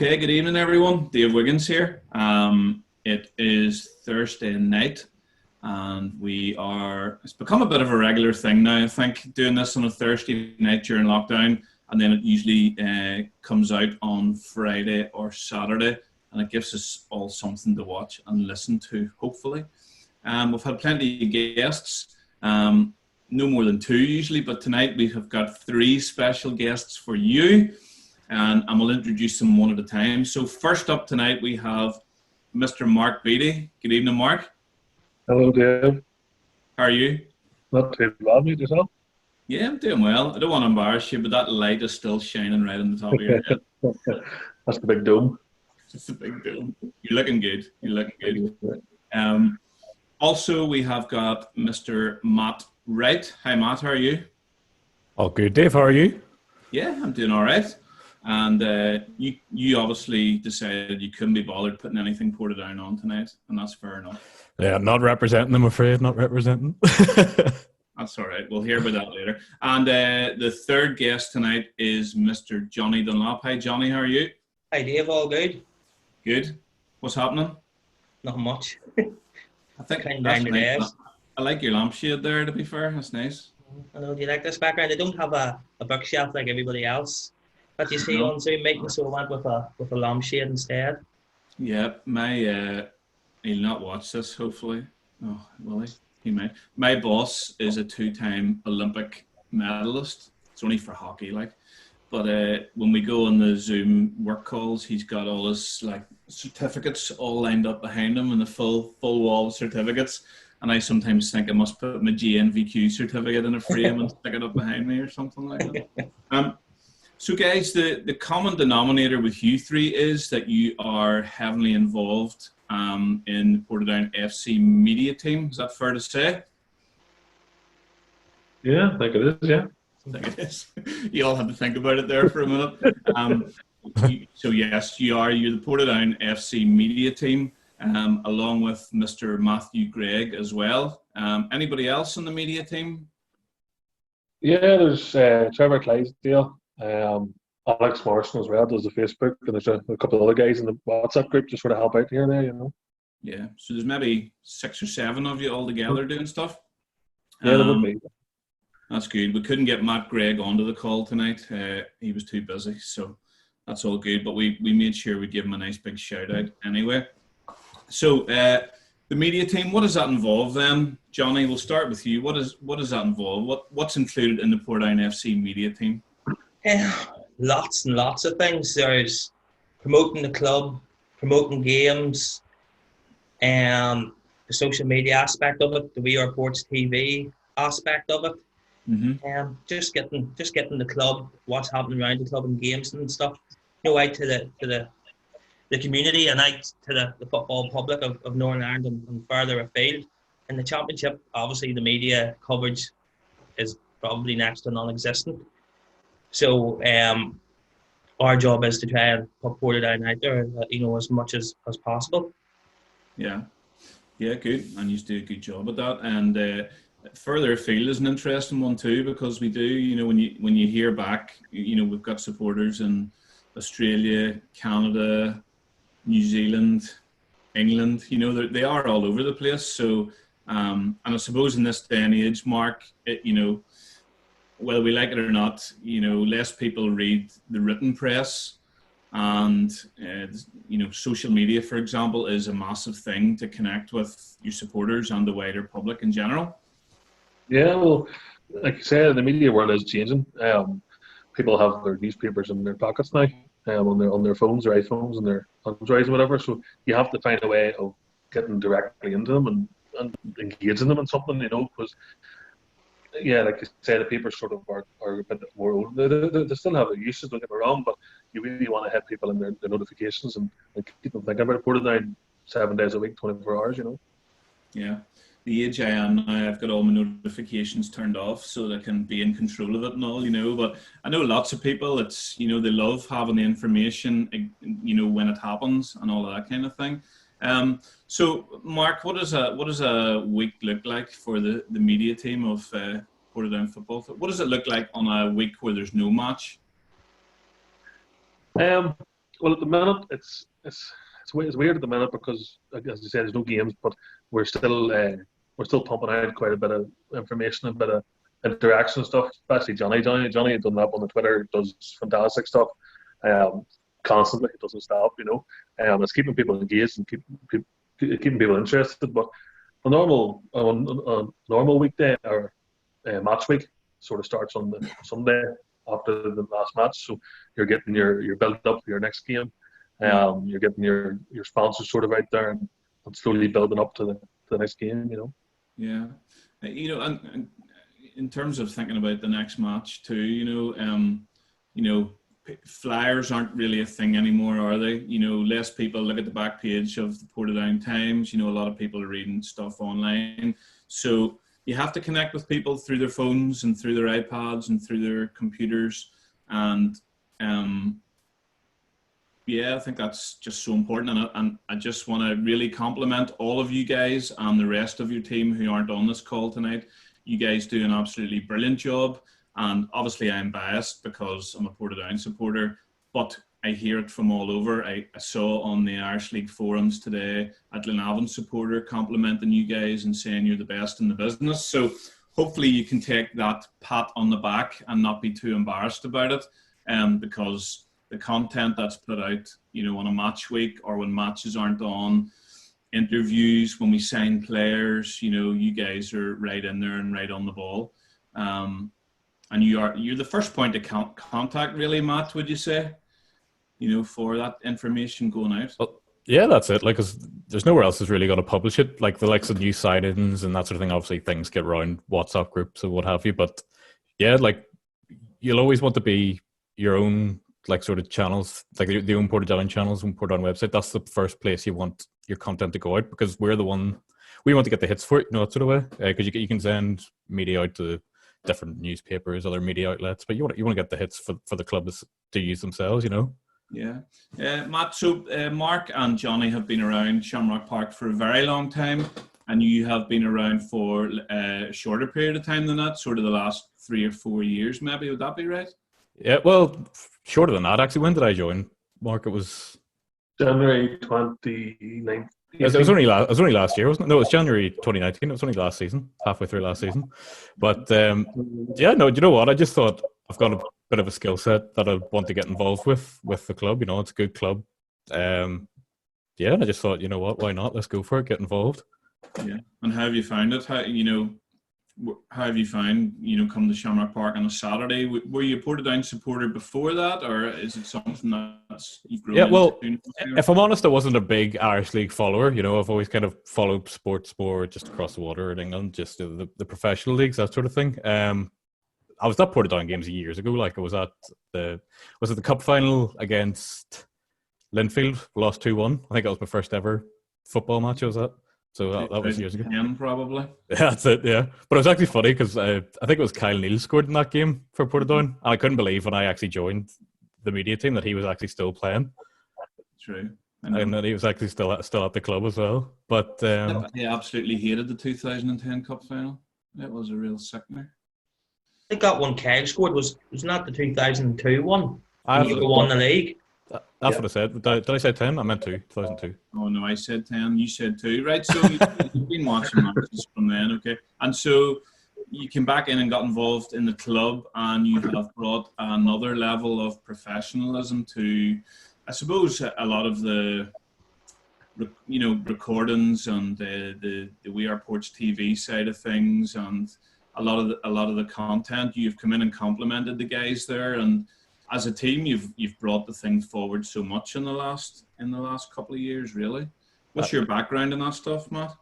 Okay, good evening everyone. Dave Wiggins here. It is Thursday night and it's become a bit of a regular thing now, I think, doing this on a Thursday night during lockdown, and then it usually comes out on Friday or Saturday, and it gives us all something to watch and listen to, hopefully. We've had plenty of guests, no more than two usually, but tonight we have got three special guests for you. And we'll introduce them one at a time. So first up tonight, we have Mr. Mark Beatty. Good evening, Mark. Hello, Dave. How are you? Not too bad, mate, yourself? Yeah, I'm doing well. I don't want to embarrass you, but that light is still shining right on the top of your head. That's the big dome. It's a big dome. You're looking good. You're looking good. Also, we have got Mr. Matt Wright. Hi, Matt. How are you? Oh, good, Dave. How are you? Yeah, I'm doing all right. And you obviously decided you couldn't be bothered putting anything Portadown on tonight, and that's fair enough. Yeah, not representing, I'm afraid. Not representing. That's all right. We'll hear about that later. And the third guest tonight is Mr. Jonny Dunlop. Hi, Jonny. How are you? Hi, Dave. All good? Good. What's happening? Not much. I think that's nice. I like your lampshade there, to be fair. That's nice. I know. Do you like this background? I don't have a bookshelf like everybody else that you see on Zoom meetings, so I went with a lampshade instead. Yeah, he'll not watch this, hopefully. Oh, will he? He might. My boss is a two-time Olympic medalist. It's only for hockey, like. But when we go on the Zoom work calls, he's got all his certificates all lined up behind him in the full wall of certificates. And I sometimes think I must put my GNVQ certificate in a frame and stick it up behind me or something like that. So guys, the common denominator with you three is that you are heavily involved in the Portadown FC Media Team. Is that fair to say? Yeah, I think it is, yeah. I think it is. You all had to think about it there for a minute. So yes, you're the Portadown FC Media Team, along with Mr. Matthew Gregg as well. Anybody else on the media team? Yeah, there's Trevor Clydesdale. Alex Morrison as well does the Facebook, and there's a couple of other guys in the WhatsApp group just sort of help out here and there, you know. Yeah, so there's maybe 6 or 7 of you all together doing stuff. Yeah, there would be. That's good. We couldn't get Matt Gregg onto the call tonight. He was too busy, so that's all good. But we made sure we'd give him a nice big shout out anyway. So the media team, what does that involve then? Jonny, we'll start with you. What does that involve? What's included in the Portadown FC media team? Lots and lots of things. There's promoting the club, promoting games, the social media aspect of it, the We Are Ports TV aspect of it. Mm-hmm. Just getting the club, what's happening around the club and games and stuff, out to the community and out to the football public of Northern Ireland and further afield. In the championship, obviously the media coverage is probably next to non-existent. So our job is to try and put Portadown out there, as much as possible. Yeah, good, and you do a good job at that. And further afield is an interesting one too, because we do, when you hear back, we've got supporters in Australia, Canada, New Zealand, England. They are all over the place. So, and I suppose in this day and age, Mark, whether we like it or not, less people read the written press, and social media, for example, is a massive thing to connect with your supporters and the wider public in general. Yeah, well, like you said, the media world is changing. People have their newspapers in their pockets now, on their phones, their iPhones, and their Androids and whatever. So you have to find a way of getting directly into them and engaging them in something, because. Yeah, like you said, the papers sort of are a bit more old. They still have their uses, don't get me wrong, but you really want to hit people in their notifications and keep them thinking about it. Portadown 7 days a week, 24 hours, Yeah. The age I am now, I've got all my notifications turned off so that I can be in control of it and all, but I know lots of people, it's, they love having the information, when it happens and all of that kind of thing. So, Mark, what does a week look like for the media team of Portadown football? What does it look like on a week where there's no match? Well, at the minute, it's weird at the minute because, as you said, there's no games, but we're still pumping out quite a bit of information, a bit of interaction and stuff. Especially Jonny Dunlop on the Twitter does fantastic stuff, constantly. It doesn't stop, It's keeping people engaged and keeping people interested. But a normal weekday or match week sort of starts on the Sunday after the last match, so you're getting your build up for your next game. You're getting your sponsors sort of out there and slowly building up to the next game. Yeah, and in terms of thinking about the next match too, flyers aren't really a thing anymore, are they? Less people look at the back page of the Portadown Times. A lot of people are reading stuff online, so you have to connect with people through their phones and through their iPads and through their computers. And I think that's just so important. And I just want to really compliment all of you guys and the rest of your team who aren't on this call tonight. You guys do an absolutely brilliant job. And obviously I'm biased because I'm a Portadown supporter, but I hear it from all over. I saw on the Irish League forums today a Glenavon supporter complimenting you guys and saying you're the best in the business. So hopefully you can take that pat on the back and not be too embarrassed about it, because the content that's put out, on a match week or when matches aren't on, interviews, when we sign players, you guys are right in there and right on the ball. And you're the first point of contact, really, Matt, would you say? For that information going out. Well, yeah, that's it. Like, 'cause there's nowhere else is really going to publish it. Like the likes of new sightings and that sort of thing. Obviously, things get around WhatsApp groups and what have you. But yeah, like you'll always want to be your own, like sort of channels, like the own Portadown channels and Portadown website. That's the first place you want your content to go out because we're the one we want to get the hits for it. That sort of way. Because you can send media out to different newspapers, other media outlets, but you want to get the hits for the clubs to use themselves. Yeah. Matt, so Mark and Jonny have been around Shamrock Park for a very long time, and you have been around for a shorter period of time than that, sort of the last 3 or 4 years, maybe. Would that be right? Yeah, well, shorter than that, actually. When did I join, Mark? It was January 2019. It was only last year, wasn't it? No, it was January 2019. It was only last season, halfway through last season. But yeah, no, do you know what? I just thought I've got a bit of a skill set that I want to get involved with the club. It's a good club. And I just thought, why not? Let's go for it. Get involved. Yeah. And how have you found it? How have you found, come to Shamrock Park on a Saturday? Were you a Portadown supporter before that, or is it something that's you've grown into? If I'm honest, I wasn't a big Irish League follower. I've always kind of followed sports more just across the water in England, just the professional leagues, that sort of thing. I was at Portadown games years ago. Like I was at the cup final against Linfield, lost 2-1. I think that was my first ever football match I was at. So that was years ago. 10 probably. Yeah, that's it, yeah. But it was actually funny because I think it was Kyle Neal scored in that game for Portadown. And I couldn't believe when I actually joined the media team that he was actually still playing. True. And that he was actually still at the club as well. But he absolutely hated the 2010 Cup final. It was a real sickener. I think that one Kyle scored was not the 2002 one. You won the league. That's what I said. Did I say 10? I meant 2002. Oh, no, I said 10. You said 2. Right, so you've been watching matches from then, okay. And so you came back in and got involved in the club, and you have brought another level of professionalism to, I suppose, a lot of the, recordings and the We Are Ports TV side of things, and a lot of the content. You've come in and complimented the guys there, and as a team, you've brought the thing forward so much in the last couple of years. Really, what's your background in that stuff, Matt?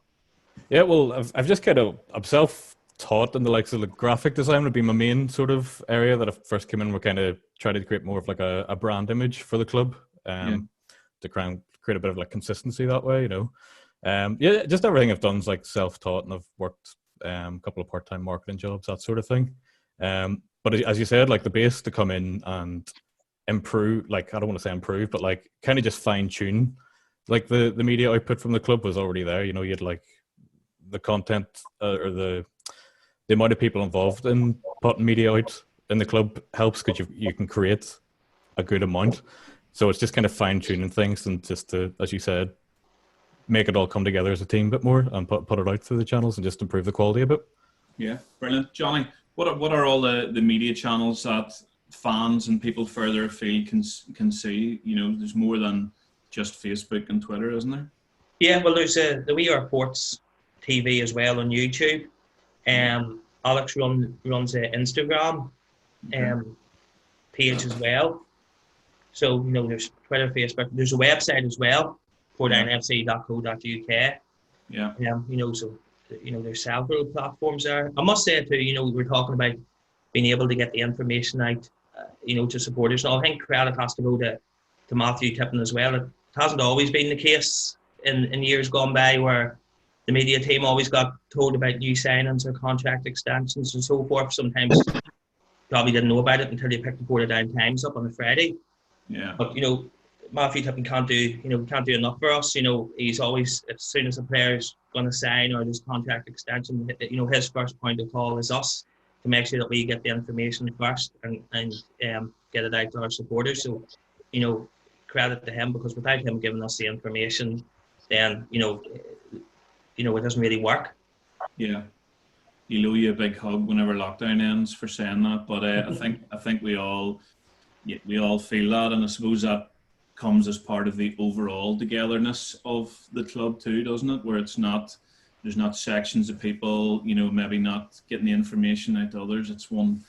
Yeah, well, I'm self-taught in the likes of the graphic design would be my main sort of area that I first came in. We're kind of trying to create more of like a brand image for the club, to create a bit of like consistency that way, just everything I've done is like self-taught, and I've worked a couple of part-time marketing jobs, that sort of thing. But as you said, like the base to come in and improve, like I don't want to say improve, but like kind of just fine tune, like the media output from the club was already there. You had like the content or the amount of people involved in putting media out in the club helps because you can create a good amount. So it's just kind of fine tuning things and just to, as you said, make it all come together as a team a bit more and put it out through the channels and just improve the quality a bit. Yeah, brilliant. Jonny, what are all the media channels that fans and people further afield can see? You know, there's more than just Facebook and Twitter, isn't there? Yeah, well, there's the We Are Ports TV as well on YouTube. Alex runs an Instagram page as well. So, you know, there's Twitter, Facebook. There's a website as well, portdownfc.co.uk. Yeah. You know, so, you know, there's several platforms there. I must say, too, you know, we're talking about being able to get the information out, you know, to supporters. So I think credit has to go to Matthew Tippin as well. It hasn't always been the case in years gone by where the media team always got told about new signings or contract extensions and so forth. Sometimes probably didn't know about it until they picked the Portadown Times up on a Friday. Yeah. But, you know, Matthew Tippin can't do enough for us. You know, he's always, as soon as a player's going to sign or there's contract extension, you know, his first point of call is us to make sure that we get the information first and get it out to our supporters. So, you know, credit to him, because without him giving us the information, then, you know, it doesn't really work. Yeah. You owe you a big hug whenever lockdown ends for saying that, but I think we all feel that, and I suppose that comes as part of the overall togetherness of the club too, doesn't it? Where there's not sections of people, you know, maybe not getting the information out to others. It's one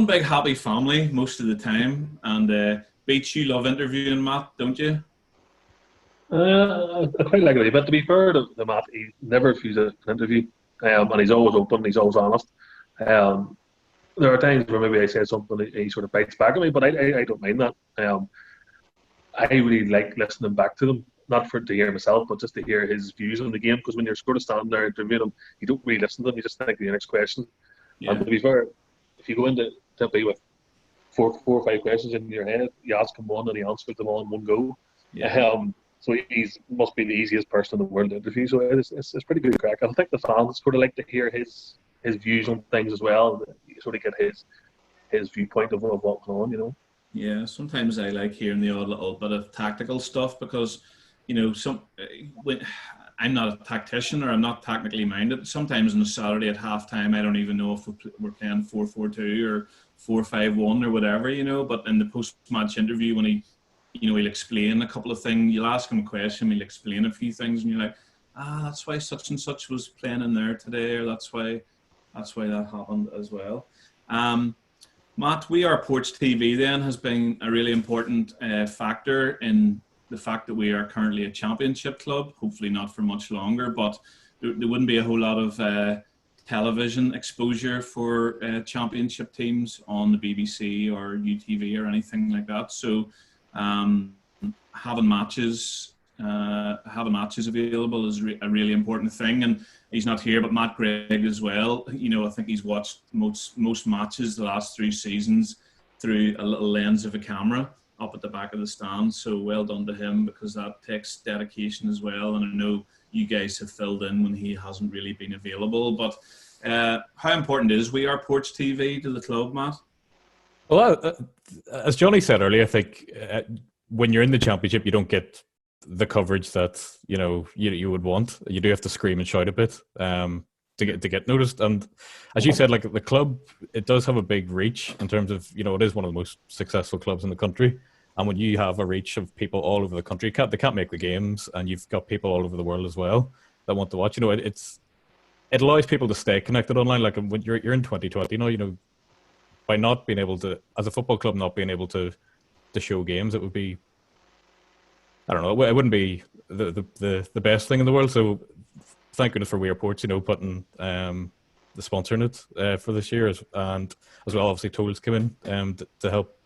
big happy family most of the time. And Beach, you love interviewing Matt, don't you? I quite like it, but to be fair to Matt, he never refuses an interview, and he's always open, he's always honest. There are times where maybe I say something, he sort of bites back at me, but I don't mind that. I really like listening back to them, not to hear myself, but just to hear his views on the game, because when you're sort of standing there interviewing him, you don't really listen to them, you just think of the next question. Yeah. And to be fair, if you go into Tempe with four or five questions in your head, you ask him one and he answers them all in one go. Yeah. So he must be the easiest person in the world to interview. So it's pretty good crack. I think the fans sort of like to hear his views on things as well. You sort of get his viewpoint of what's going on, you know. Yeah, sometimes I like hearing the odd little bit of tactical stuff because, you know, when I'm not a tactician or I'm not technically minded. Sometimes on a Saturday at halftime, I don't even know if we're playing 4-4-2 or 4-5-1 or whatever, you know. But in the post-match interview, when he'll explain a couple of things. You'll ask him a question, he'll explain a few things, and you're like, that's why such and such was playing in there today, or that's why that happened as well. Matt, We Are Ports TV then has been a really important factor in the fact that we are currently a championship club. Hopefully not for much longer, but there wouldn't be a whole lot of television exposure for championship teams on the BBC or UTV or anything like that. So having matches available is a really important thing. And he's not here, but Matt Gregg as well. You know, I think he's watched most matches the last 3 seasons through a little lens of a camera up at the back of the stand. So well done to him, because that takes dedication as well. And I know you guys have filled in when he hasn't really been available. But how important is We Are Ports TV to the club, Matt? Well, as Jonny said earlier, I think when you're in the championship, you don't get the coverage that you would want. You do have to scream and shout a bit to get noticed. And as you said, like the club, it does have a big reach in terms of, it is one of the most successful clubs in the country. And when you have a reach of people all over the country, they can't make the games, and you've got people all over the world as well that want to watch. It allows people to stay connected online. Like when you're in 2020, by not being able to, as a football club, not being able to show games, it would be, I don't know, it wouldn't be the best thing in the world. So thank goodness for We Are Ports, putting the sponsoring it for this year, and as well, obviously Tolls came in to help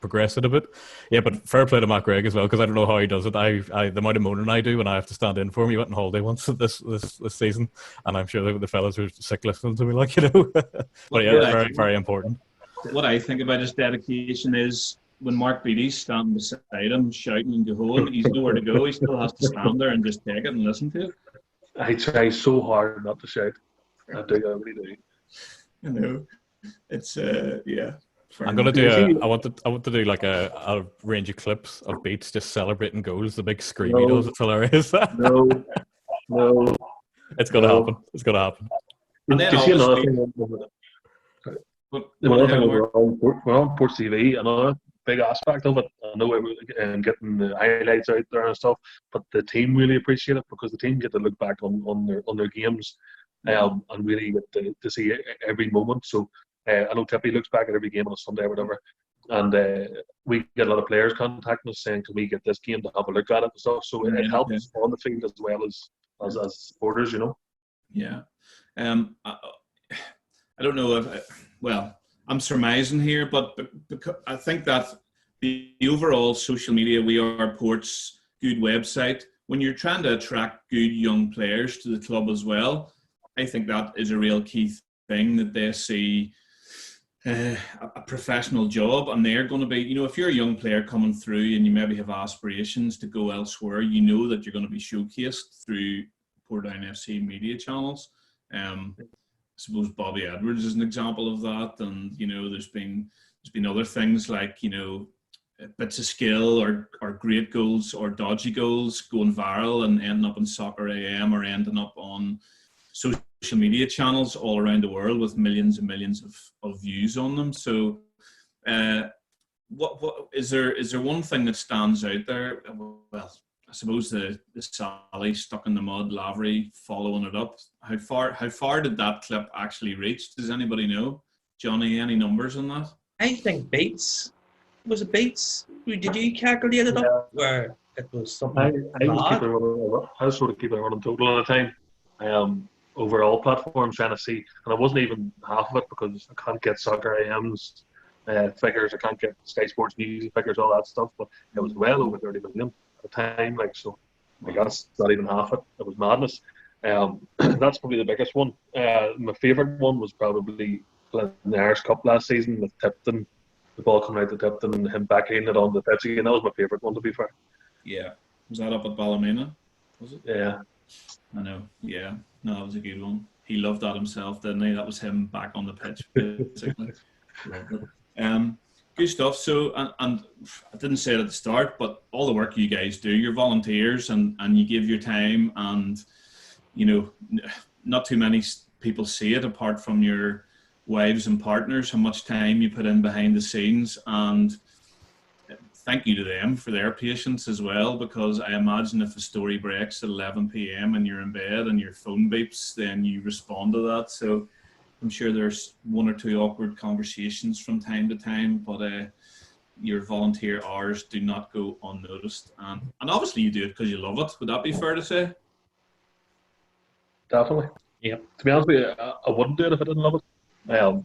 progress it a bit. Yeah, but fair play to Matt Gregg as well, because I don't know how he does it. The amount of moaning I do when I have to stand in for him. He went on holiday once this season, and I'm sure the fellas are sick listening to me, but yeah, very, very important. What I think about his dedication is when Mark Beattie's standing beside him shouting and going, he's nowhere to go. He still has to stand there and just take it and listen to it. I try so hard not to shout. I really do. It's yeah. I'm gonna do. I want to do like a range of clips of Beats just celebrating goals. The big scream he does. It's hilarious. No. It's gonna happen. It's gonna happen. And then Do you see another obviously, thing? but Another thing we're on Sports TV. Another big aspect of it. I know we're getting the highlights out there and stuff, but the team really appreciate it because the team get to look back on their games, and really get to see every moment. So I know Tippy looks back at every game on a Sunday or whatever, and we get a lot of players contacting us saying, "Can we get this game to have a look at it and stuff?" So it helps on the field as well as supporters, you know. Yeah. I don't know if, well, I'm surmising here, but because I think that the overall social media, We Are Port's good website, when you're trying to attract good young players to the club as well, I think that is a real key thing, that they see a professional job, and they're going to be, you know, if you're a young player coming through and you maybe have aspirations to go elsewhere, you know that you're going to be showcased through Portadown FC media channels. I suppose Bobby Edwards is an example of that, and you know, there's been other things like, you know, bits of skill or great goals or dodgy goals going viral and ending up in Soccer AM or ending up on social media channels all around the world with millions and millions of views on them. So, what is there one thing that stands out there? Well, I suppose the Sally stuck in the mud, Lavery following it up. How far did that clip actually reach? Does anybody know? Johnny, any numbers on that? I think Beats. Was it Beats? Did you calculate it up where it was something? I was sort of keeping it running total all the time. Over all platforms, trying to see, and I wasn't even half of it because I can't get Soccer AM's figures, I can't get Sky Sports News figures, all that stuff. But it was well over 30 million at the time, like, so. Like, that's not even half it. It was madness. That's probably the biggest one. My favourite one was probably in the Irish Cup last season with Tipton, the ball coming out to Tipton and him backhanding it on the pitch again. That was my favourite one, to be fair. Yeah. Was that up at Ballymena? Was it? Yeah. I know. Yeah. No, that was a good one. He loved that himself, didn't he? That was him back on the pitch, basically. Loved it. Good stuff. So, and I didn't say it at the start, but all the work you guys do, you're volunteers and you give your time, and, you know, not too many people see it apart from your wives and partners, how much time you put in behind the scenes, and thank you to them for their patience as well, because I imagine if a story breaks at 11 p.m. and you're in bed and your phone beeps, then you respond to that. So I'm sure there's one or two awkward conversations from time to time, but your volunteer hours do not go unnoticed. And obviously you do it because you love it. Would that be fair to say? Definitely. Yeah. To be honest with you, I wouldn't do it if I didn't love it.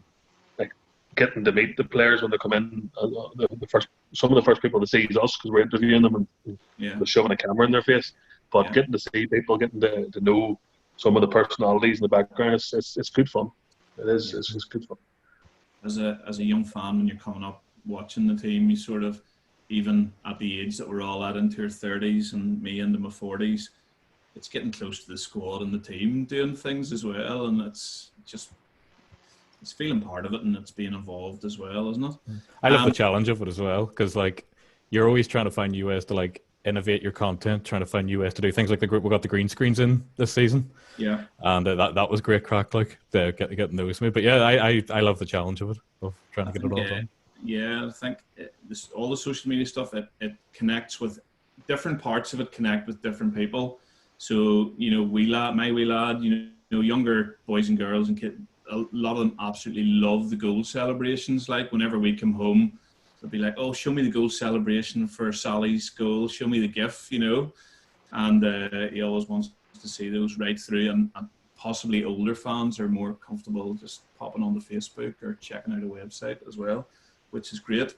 Like getting to meet the players when they come in, some of the first people to see is us because we're interviewing them and they're shoving a camera in their face. But getting to see people, getting to know some of the personalities in the background, it's good fun. It is. It's just good fun. As a young fan, when you're coming up watching the team, you sort of, even at the age that we're all at into our 30s and me into my 40s, it's getting close to the squad and the team doing things as well, and it's feeling part of it and it's being involved as well, isn't it? I love the challenge of it as well, because like you're always trying to find new ways to like innovate your content, trying to find new ways to do things. Like the group, we got the green screens in this season, and that was great crack, like getting those made. But yeah, I love the challenge of it, of trying to get it all done. Yeah, I think all the social media stuff, it connects with different parts of it, connect with different people. So, you know, my wee lad, you know, younger boys and girls and kids, a lot of them absolutely love the goal celebrations. Like whenever we come home, they'll be like, "Oh, show me the goal celebration for Sally's goal. Show me the GIF," you know. And he always wants to see those right through. And possibly older fans are more comfortable just popping on the Facebook or checking out a website as well, which is great.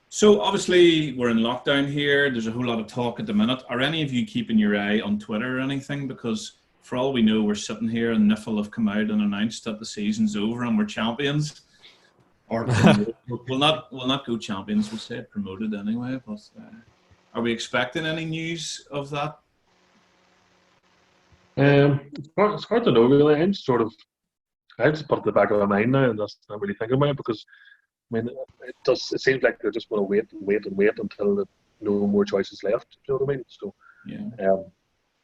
So obviously we're in lockdown here. There's a whole lot of talk at the minute. Are any of you keeping your eye on Twitter or anything? Because for all we know, we're sitting here and Niffle have come out and announced that the season's over and we're champions. Or we'll not go champions. We'll say promoted anyway. But are we expecting any news of that? It's hard to know really. I'm sort of I just put it in the back of my mind now, and that's not really thinking about it because I mean, it seems like they're just going to wait until there's no more choices left. You know what I mean? So,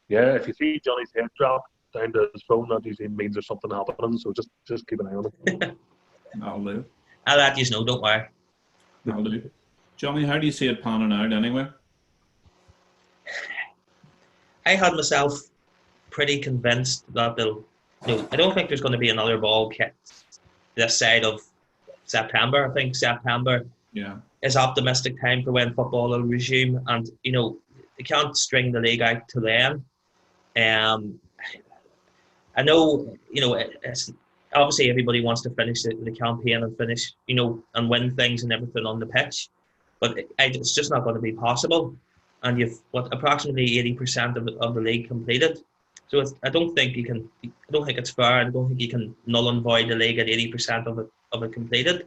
yeah, if you see Johnny's head drop down to his phone, that usually means there's something happening. So just keep an eye on it. That'll do. I'll let you know. Don't worry. That'll do. Johnny, how do you see it panning out anyway? I had myself pretty convinced that they'll. No, I don't think there's going to be another ball kicked this side of September. I think September is optimistic time for when football will resume, and they can't string the league out to then. I know it's obviously everybody wants to finish the campaign and finish and win things and everything on the pitch, but it's just not going to be possible. And you've approximately 80% of the league completed. So I don't think you can. I don't think it's fair. I don't think you can null and void the league at 80% of it completed.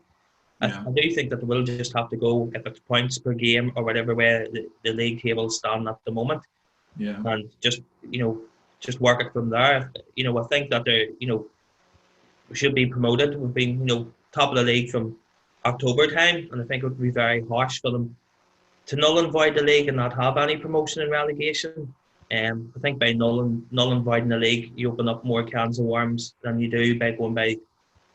I do think that we'll just have to go if it's points per game or whatever way the league tables stand at the moment. Yeah. And just work it from there. I think that we should be promoted. We've been top of the league from October time, and I think it would be very harsh for them to null and void the league and not have any promotion and relegation. I think by null and voiding the league, you open up more cans of worms than you do by going by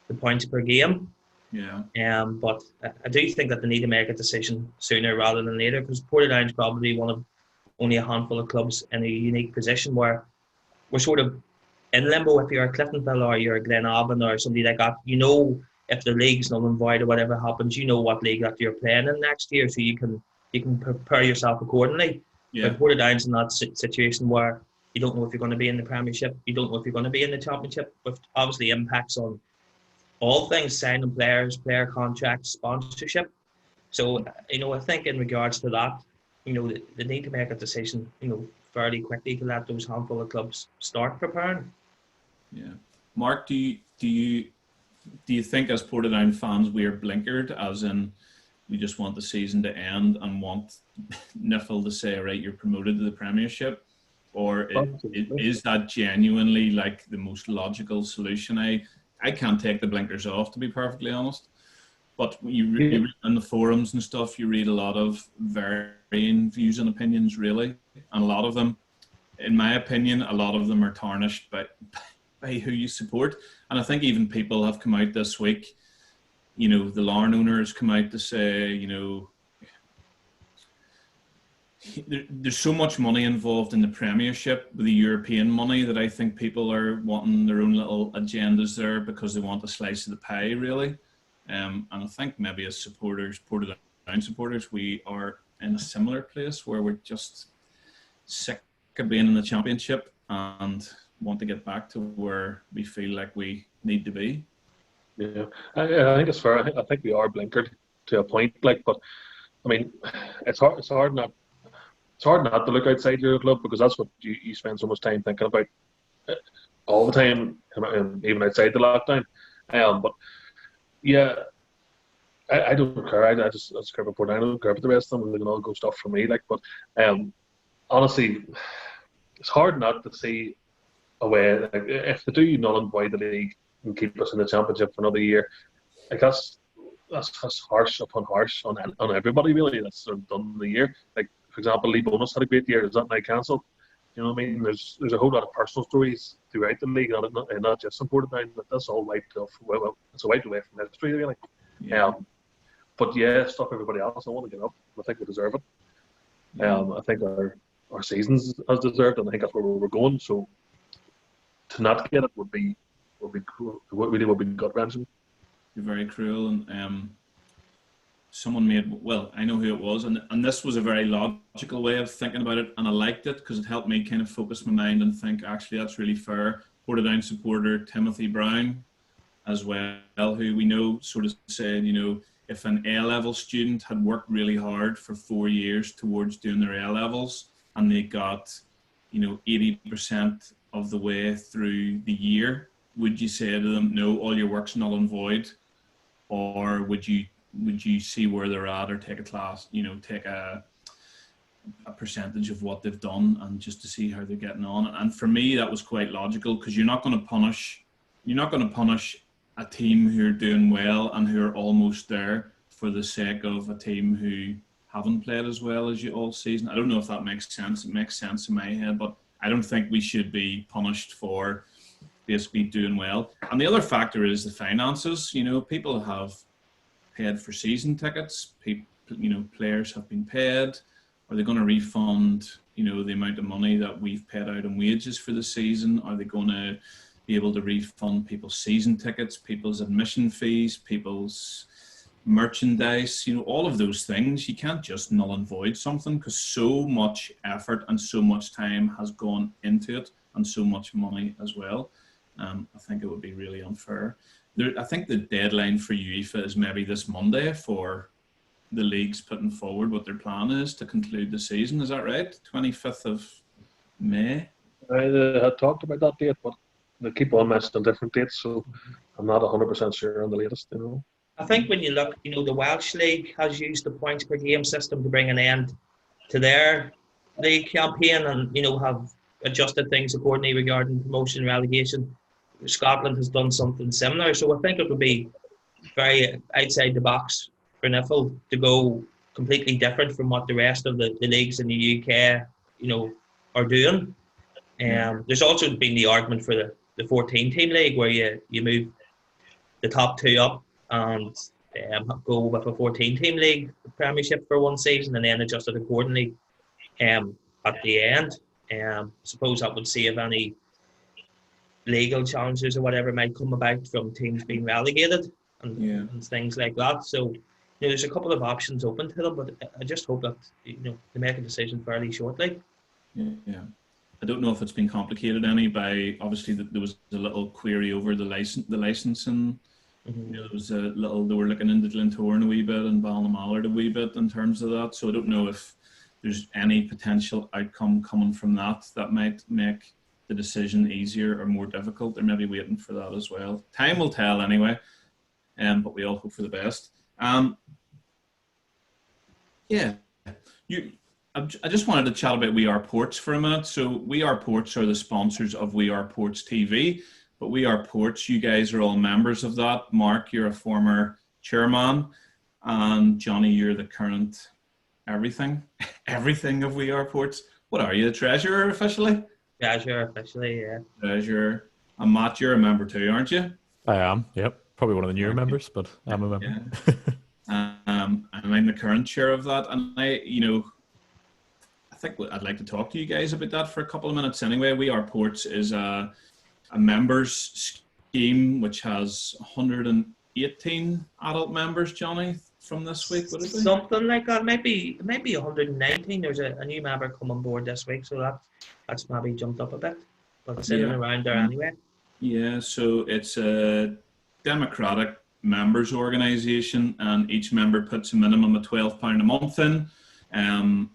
the points per game. Yeah. But I do think that they need to make a decision sooner rather than later, because Portadown's probably one of only a handful of clubs in a unique position where we're sort of in limbo. If you're a Cliftonville or you're a Glenavon or somebody like that, if the league's null and void or whatever happens, what league that you're playing in next year, so you can prepare yourself accordingly. Yeah. But Portadown's in that situation where you don't know if you're going to be in the Premiership, you don't know if you're going to be in the Championship, with obviously impacts on all things, signing players, player contracts, sponsorship. So, I think in regards to that, they need to make a decision, fairly quickly to let those handful of clubs start preparing. Yeah. Mark, do you think as Portadown fans we are blinkered, as in we just want the season to end and want Niffle to say, right, you're promoted to the Premiership? Or is that genuinely like the most logical solution? I can't take the blinkers off, to be perfectly honest. But you read in the forums and stuff, you read a lot of varying views and opinions, really. And a lot of them, in my opinion, a lot of them are tarnished by who you support. And I think even people have come out this week, the Larne owner has come out to say, there's so much money involved in the Premiership with the European money that I think people are wanting their own little agendas there because they want a slice of the pie, really. And I think maybe as supporters, Portadown supporters, we are in a similar place where we're just sick of being in the Championship and want to get back to where we feel like we need to be. Yeah, I think it's fair. I think we are blinkered to a point, but I mean, it's hard not to look outside your club, because that's what you spend so much time thinking about all the time, even outside the lockdown. But yeah, I don't care. I just care about Portadown. I don't care about the rest of them. They can all go stuff for me. But honestly, it's hard not to see a way. If they do null and void the league and keep us in the Championship for another year, that's harsh upon harsh on everybody, really. That's sort of done in the year. For example, Lee Bonus had a great year. Is that now cancelled? You know what I mean? There's a whole lot of personal stories throughout the league, and not just supported down. That's all wiped off. Well, it's wiped away from history, really. Yeah. But yeah, stop everybody else. I want to get up. I think we deserve it. I think our seasons has deserved, and I think that's where we're going. So to not get it would be cruel. It really would be gut wrenching. You're very cruel, and someone made, well, I know who it was, and this was a very logical way of thinking about it, and I liked it because it helped me kind of focus my mind and think, actually, that's really fair. Portadown supporter Timothy Brown as well, who we know sort of said, if an A-level student had worked really hard for 4 years towards doing their A-levels and they got, 80% of the way through the year, would you say to them, no, all your work's null and void? Or would you see where they're at, or take a class, take a percentage of what they've done and just to see how they're getting on? And for me, that was quite logical, because you're not going to punish you're not going to punish a team who are doing well and who are almost there for the sake of a team who haven't played as well as you all season. I don't know if that makes sense. It makes sense in my head, but I don't think we should be punished for basically doing well. And the other factor is the finances. You know, people have paid for season tickets. People, you know, players have been paid. Are they going to refund, you know, the amount of money that we've paid out in wages for the season? Are they going to be able to refund people's season tickets, people's admission fees, people's merchandise, you know, all of those things? You can't just null and void something because so much effort and so much time has gone into it and so much money as well. I think it would be really unfair. I think the deadline for UEFA is maybe this Monday for the leagues putting forward what their plan is to conclude the season. Is that right? 25th of May? I had talked about that date, but they keep on mentioning different dates, so I'm not 100% sure on the latest, you know. I think when you look, you know, the Welsh League has used the points per game system to bring an end to their league campaign and, you know, have adjusted things accordingly regarding promotion and relegation. Scotland has done something similar, so I think it would be very outside the box for NIFL to go completely different from what the rest of the leagues in the UK, you know, are doing. There's also been the argument for the 14-team league where you move the top two up and go with a 14-team league premiership for one season and then adjust it accordingly at the end. Suppose that would save any legal challenges or whatever might come about from teams being relegated and things like that. So, you know, there's a couple of options open to them, but I just hope that, you know, they make a decision fairly shortly. Yeah. I don't know if it's been complicated any by, obviously there was a little query over the licensing. You know, there was they were looking into Glentoran a wee bit and Ballinamallard a wee bit in terms of that. So I don't know if there's any potential outcome coming from that might make the decision easier or more difficult. They're maybe waiting for that as well. Time will tell anyway, but we all hope for the best. I just wanted to chat about We Are Ports for a minute. So We Are Ports are the sponsors of We Are Ports TV, but We Are Ports, you guys are all members of that. Mark, you're a former chairman, and Jonny, you're the current everything of We Are Ports. What are you, the treasurer officially? Treasurer officially, yeah. Treasurer. And Matt, you're a member too, aren't you? I am, yep. Probably one of the newer members, but I'm a member. Yeah. And I'm the current chair of that. And I think I'd like to talk to you guys about that for a couple of minutes anyway. We Are Ports is a members scheme which has 118 adult members, Jonny, from this week, would it be? Something like that. Maybe 119. There's a new member come on board this week, so that's maybe jumped up a bit. But it's in and around there anyway. Yeah, so it's a democratic members organisation, and each member puts a minimum of £12 a month in. And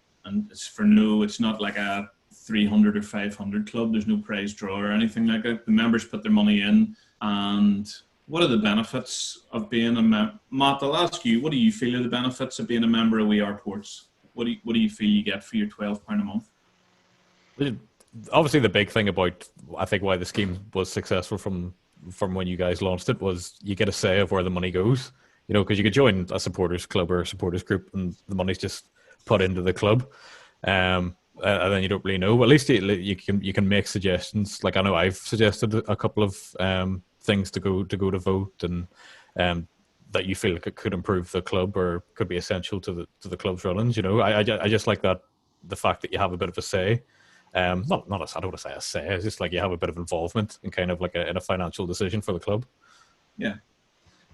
it's not like a 300 or 500 club. There's no prize draw or anything like that. The members put their money in. And what are the benefits of being a member? Matt, I'll ask you, what do you feel are the benefits of being a member of We Are Ports? What do you feel you get for your £12 a month? Obviously, the big thing about, I think, why the scheme was successful from when you guys launched it was you get a say of where the money goes. You know, because you could join a supporters club or a supporters group and the money's just put into the club, and then you don't really know. At least you can make suggestions. Like I know I've suggested a couple of things to go to vote, and that you feel could improve the club or could be essential to the club's runnings. You know, I just like that, the fact that you have a bit of a say. I don't want to say a say. It's just like you have a bit of involvement in kind of like in a financial decision for the club. Yeah,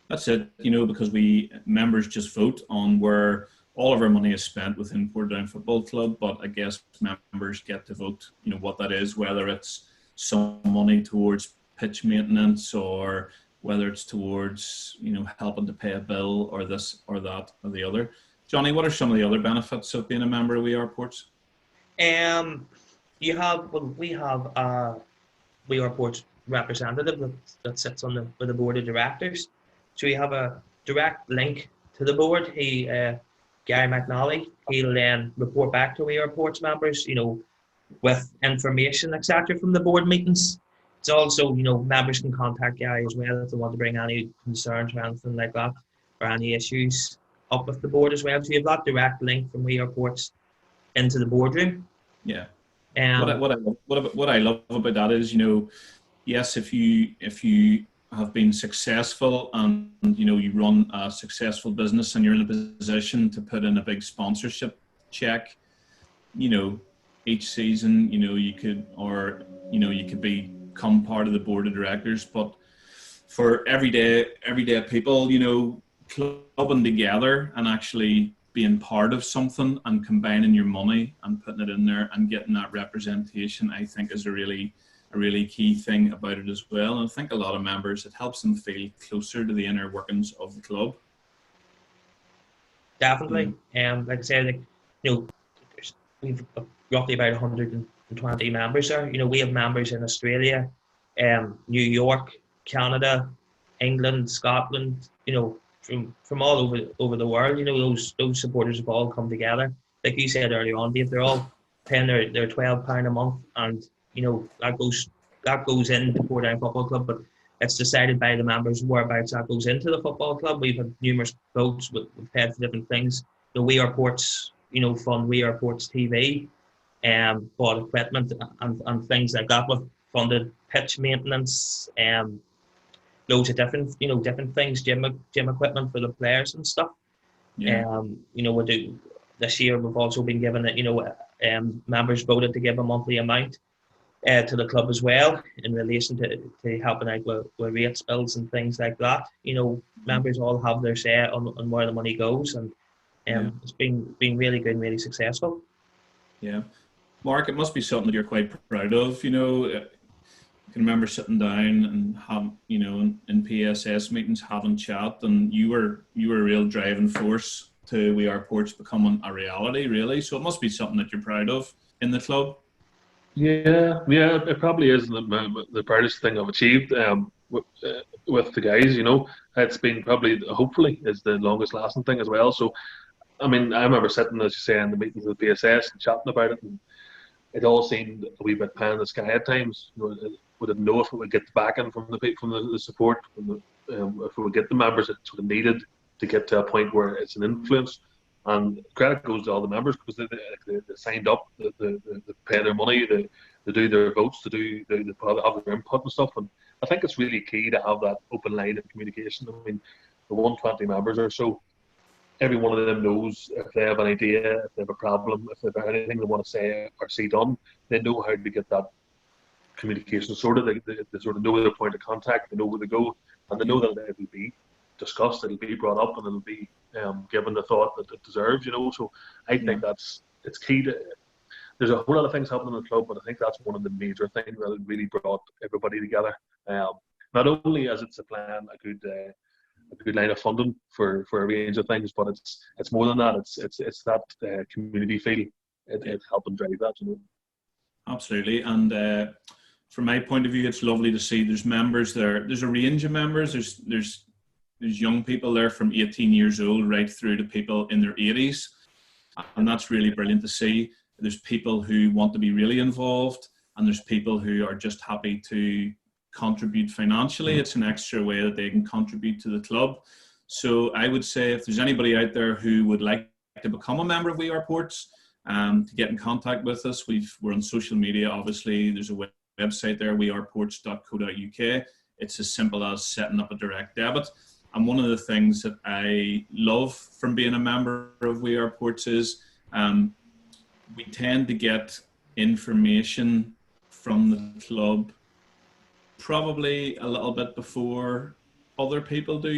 that's it. You know, because we members just vote on where all of our money is spent within Portadown Football Club, but I guess members get to vote, you know, what that is, whether it's some money towards pitch maintenance or whether it's towards, you know, helping to pay a bill or this or that or the other. Jonny, what are some of the other benefits of being a member of We Are Ports? We have a We Are Ports representative that sits on with the board of directors. So we have a direct link to the board. Gary McNally, he'll then report back to We Are Ports members, you know, with information, etc., from the board meetings. It's also, members can contact Gary as well if they want to bring any concerns or anything like that, or any issues up with the board as well. So you have that direct link from We Are Ports into the boardroom. Yeah. What I love about that is, yes, if you have been successful and you run a successful business and you're in a position to put in a big sponsorship check, each season, you could become part of the board of directors. But for everyday people, clubbing together and actually being part of something and combining your money and putting it in there and getting that representation, I think is a really key thing about it as well. And I think a lot of members, it helps them feel closer to the inner workings of the club. Definitely. Like I said, we've roughly about 120 members there. We have members in Australia, New York, Canada, England, Scotland, from all over the world. Those supporters have all come together. Like you said earlier on, Dave, they're all paying their £12 a month, and that goes into Portadown Football Club, but it's decided by the members whereabouts that goes into the football club. We've had numerous votes, we've paid for different things. The We Are Ports, fund We Are Ports TV, bought equipment and things like that. We've funded pitch maintenance, loads of different things, gym equipment for the players and stuff. Yeah. We do this year. We've also been given it. Members voted to give a monthly amount to the club as well in relation to helping out with rates bills and things like that. Members all have their say on where the money goes, and it's been really good and really successful. Yeah, Mark, it must be something that you're quite proud of. I can remember sitting down and have, in PSS meetings having chat, and you were a real driving force to We Are Ports becoming a reality, really. So it must be something that you're proud of in the club. Yeah, it probably is the proudest thing I've achieved with the guys. It's been probably, hopefully, is the longest lasting thing as well. So, I mean, I remember sitting, as you say, in the meetings with PSS and chatting about it, and it all seemed a wee bit pie in the sky at times. We didn't know if it would get the backing from the support, if we would get the members that sort of needed to get to a point where it's an influence. And credit goes to all the members because they signed up, they pay their money, they do their votes, they have their input and stuff. And I think it's really key to have that open line of communication. I mean, the 120 members or so, every one of them knows if they have an idea, if they have a problem, if they have anything they want to say or see done, they know how to get that communication sorted. They sort of know their point of contact, they know where to go, and they know that it will be discussed, it'll be brought up, and it'll be given the thought that it deserves. So I think it's key to. There's a whole lot of things happening in the club, but I think that's one of the major things that really brought everybody together. Not only as it's supplying a good line of funding for a range of things, but it's more than that. It's that community feel. It's helping drive that. Absolutely, and from my point of view, it's lovely to see there's members there. There's a range of members. There's young people there from 18 years old right through to people in their 80s, and that's really brilliant to see. There's people who want to be really involved, and there's people who are just happy to contribute financially. It's an extra way that they can contribute to the club. So I would say if there's anybody out there who would like to become a member of We Are Ports, to get in contact with us, we're on social media. Obviously, there's a website there, weareports.co.uk. It's as simple as setting up a direct debit. And one of the things that I love from being a member of We Are Ports is we tend to get information from the club probably a little bit before other people do.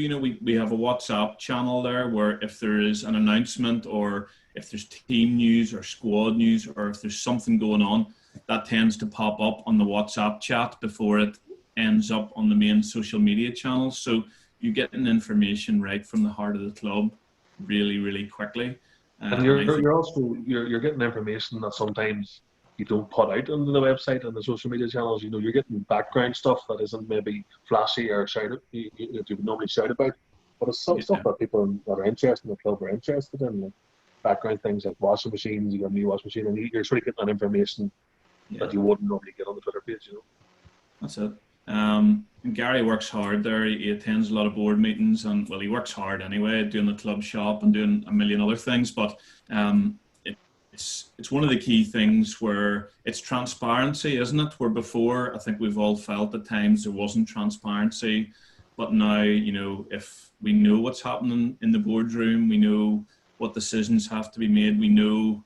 We have a WhatsApp channel there where if there is an announcement or if there's team news or squad news or if there's something going on, that tends to pop up on the WhatsApp chat before it ends up on the main social media channels. So you're getting information right from the heart of the club really, really quickly. And you're also getting information that sometimes you don't put out on the website and the social media channels. You're getting background stuff that isn't maybe flashy or shouted, you would normally shout about, but it's stuff that people that are interested in the club are interested in, like background things like washing machines. You got a new washing machine, and you're sort of getting that information that you wouldn't normally get on the Twitter page. That's it. And Gary works hard there. He attends a lot of board meetings, and well, he works hard anyway, doing the club shop and doing a million other things. But it's one of the key things where it's transparency, isn't it? Where before, I think we've all felt at times there wasn't transparency, but now, you know, if we know what's happening in the boardroom, we know what decisions have to be made, we know,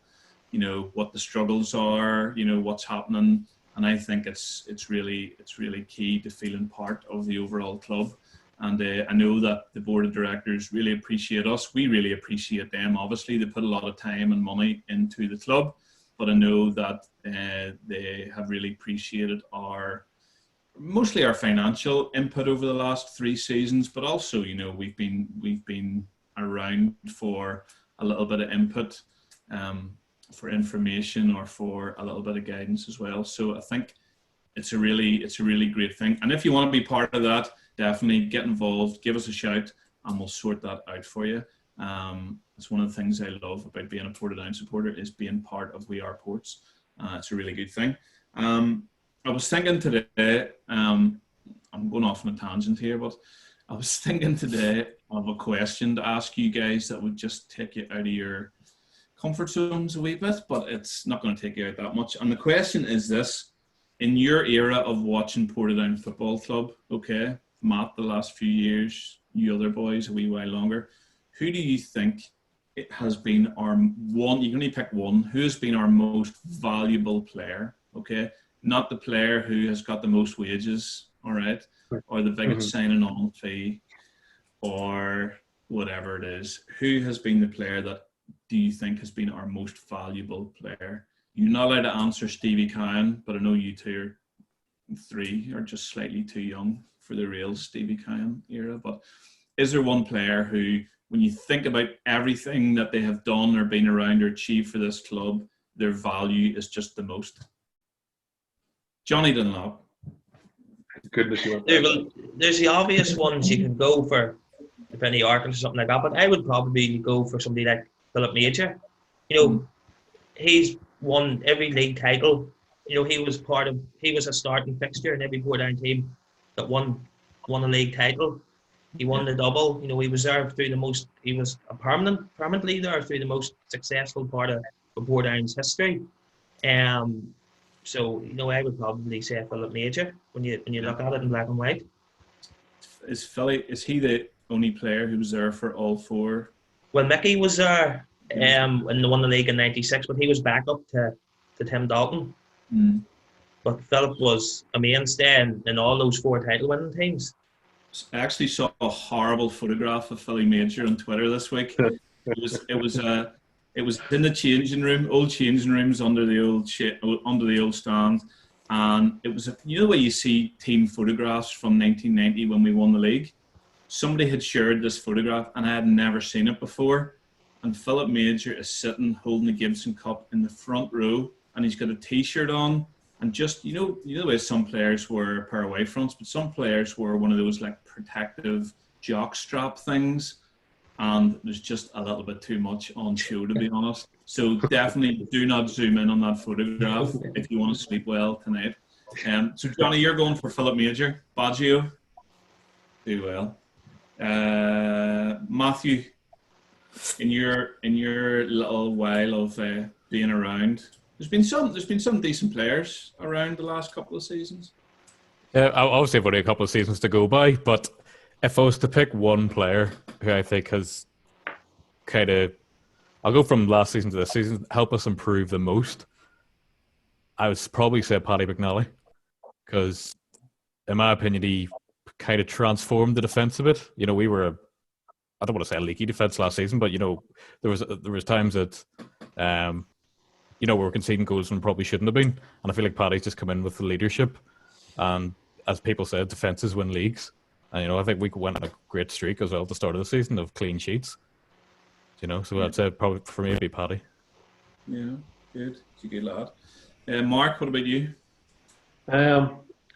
you know, what the struggles are, you know, what's happening. And I think it's really key to feeling part of the overall club. And I know that the board of directors really appreciate us. We really appreciate them. Obviously, they put a lot of time and money into the club, but I know that they have really appreciated mostly our financial input over the last 3 seasons. But also, you know, we've been around for a little bit of input, for information or for a little bit of guidance as well. So I think it's a really great thing. And if you want to be part of that, definitely get involved, give us a shout, and we'll sort that out for you. It's one of the things I love about being a Portadown supporter, is being part of We Are Ports. It's a really good thing. I was thinking today, I'm going off on a tangent here, but I was thinking today of a question to ask you guys that would just take you out of your comfort zones a wee bit, but it's not going to take you out that much. And the question is this: in your era of watching Portadown Football Club, okay, Matt, the last few years, you other boys a wee while longer, who do you think it has been our one, you can only pick one, who has been our most valuable player, okay? Not the player who has got the most wages, all right, or the biggest signing on fee, or whatever it is. Who has been the player that do you think has been our most valuable player? You're not allowed to answer Stevie Cowan, but I know you three are just slightly too young for the real Stevie Cowan era. But is there one player who, when you think about everything that they have done or been around or achieved for this club, their value is just the most? Jonny Dunlop. Goodness, there's the obvious ones you can go for, if any Arkle or something like that, but I would probably go for somebody like Philip Major. You know, he's won every league title. You know, he was a starting fixture in every Portadown team that won a league title. He won the double. You know, he was there he was a permanently there through the most successful part of Portadown's history. So, you know, I would probably say Philip Major when you look at it in black and white. Is he the only player who was there for all 4? Well, Mickey was there when they won the league in '96, but he was back up to Tim Dalton. But Philip was a mainstay in all those 4 title-winning teams. I actually saw a horrible photograph of Philly Major on Twitter this week. It was in the changing room, old changing rooms under the old stand, and it was you know where you see team photographs from 1990 when we won the league. Somebody had shared this photograph, and I had never seen it before. And Philip Major is sitting holding the Gibson Cup in the front row, and he's got a T-shirt on. And just, you know the way some players wear a pair of wave fronts, but some players wear one of those like protective jock strap things. And there's just a little bit too much on show, to be honest. So definitely do not zoom in on that photograph if you want to sleep well tonight. So Jonny, you're going for Philip Major. Baggio, do well. Matthew, in your little while of being around, there's been some decent players around the last couple of seasons. Yeah, obviously I've only a couple of seasons to go by, but if I was to pick one player who I think has I'll go from last season to this season, help us improve the most, I would probably say Paddy McNally, because in my opinion he kind of transformed the defence a bit. You know, we were I don't want to say a leaky defence last season, but you know, there was times that you know, we were conceding goals when probably shouldn't have been, and I feel like Paddy's just come in with the leadership, and as people said, defences win leagues. And, you know, I think we went on a great streak as well at the start of the season of clean sheets. You know, so I'd say probably for me it'd be Paddy. Yeah, good. He's a good lad. Mark, what about you? I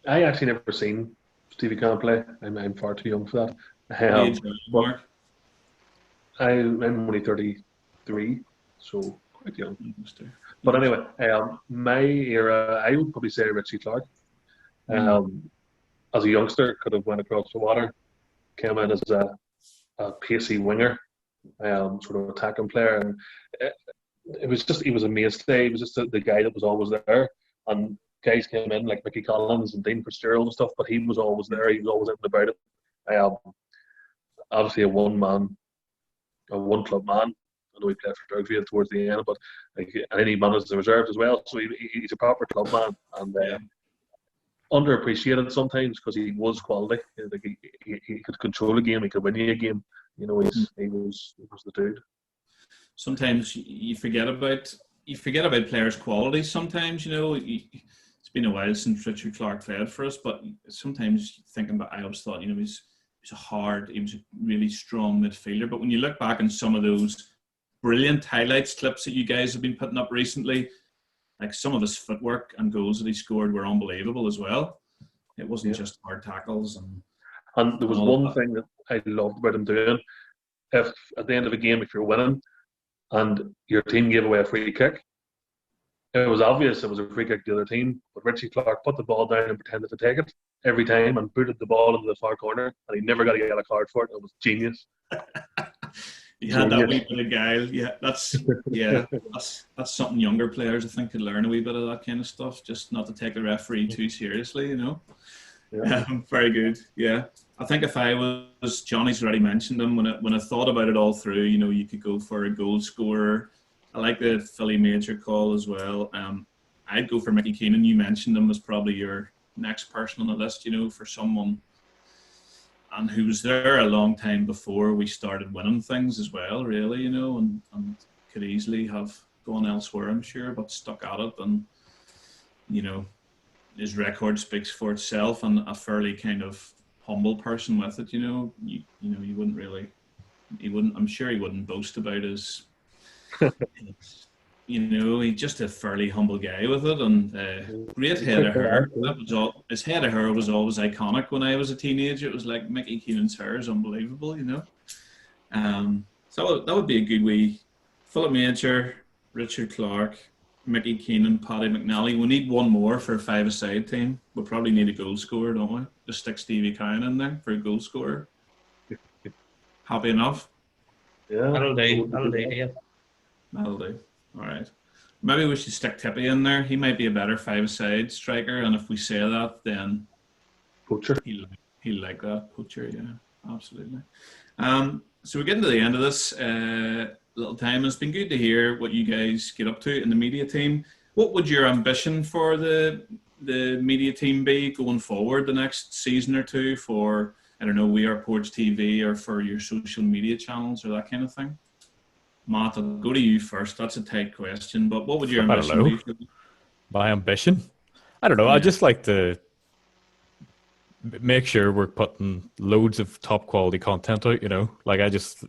actually never seen Stevie Cowan play. I'm far too young for that. Mark? I'm only 33, so quite young. But anyway, my era, I would probably say Richie Clark. As a youngster, could have went across the water, came in as a pacey winger, sort of attacking player, and it was just, he was a mainstay. He was just the guy that was always there, and guys came in like Mickey Collins and Dean Fitzgerald and stuff, but he was always there. He was always in about it. Obviously a one club man. I know he played for Drugfield towards the end, but like, and then he managed the reserves as well. So he's a proper club man, and underappreciated sometimes because he was quality. Like he could control a game, he could win you a game. You know, he was the dude. Sometimes you forget about players' qualities. Sometimes, you know, it's been a while since Richard Clark played for us, but sometimes thinking about, I always thought, you know, he was a really strong midfielder. But when you look back on some of those brilliant highlights clips that you guys have been putting up recently, like some of his footwork and goals that he scored were unbelievable as well. It wasn't just hard tackles. And there was one thing that I loved about him doing. If at the end of a game, if you're winning and your team gave away a free kick, it was obvious it was a free kick to the other team, but Richie Clark put the ball down and pretended to take it every time and booted the ball into the far corner, and he never got to get a card for it. It was genius. He had that wee bit of guile. That's something younger players I think could learn a wee bit of, that kind of stuff. Just not to take the referee too seriously, you know. Yeah. Very good. Yeah, I think if I was, Johnny's already mentioned him. When I thought about it all through, you know, you could go for a goal scorer. I like the Philly Major call as well. I'd go for Mickey Keenan. You mentioned him as probably your next person on the list, you know, for someone. And who was there a long time before we started winning things as well, really, you know, and could easily have gone elsewhere, I'm sure, but stuck at it. And, you know, his record speaks for itself, and a fairly kind of humble person with it, you know. You know, I'm sure he wouldn't boast about his, you know, he's just a fairly humble guy with it, and great head of hair. His head of hair was always iconic when I was a teenager. It was like Mickey Keenan's hair is unbelievable, you know. So that would be a good wee Philip Major, Richard Clark, Mickey Keenan, Paddy McNally. We need one more for a five-a-side team. We'll probably need a goal scorer, don't we? Just stick Stevie Cowan in there for a goal scorer. Happy enough? Yeah. That'll do. That'll do. All right. Maybe we should stick Tippy in there. He might be a better five-a-side striker, and if we say that, then Poacher. He'll like that. Poacher, yeah, absolutely. So we're getting to the end of this little time. It's been good to hear what you guys get up to in the media team. What would your ambition for the media team be going forward the next season or two for, I don't know, We Are Ports TV, or for your social media channels or that kind of thing? Matt, I'll go to you first. That's a tight question, but what would your ambition be? My ambition? I don't know. Yeah. I just like to make sure we're putting loads of top quality content out, you know. Like I just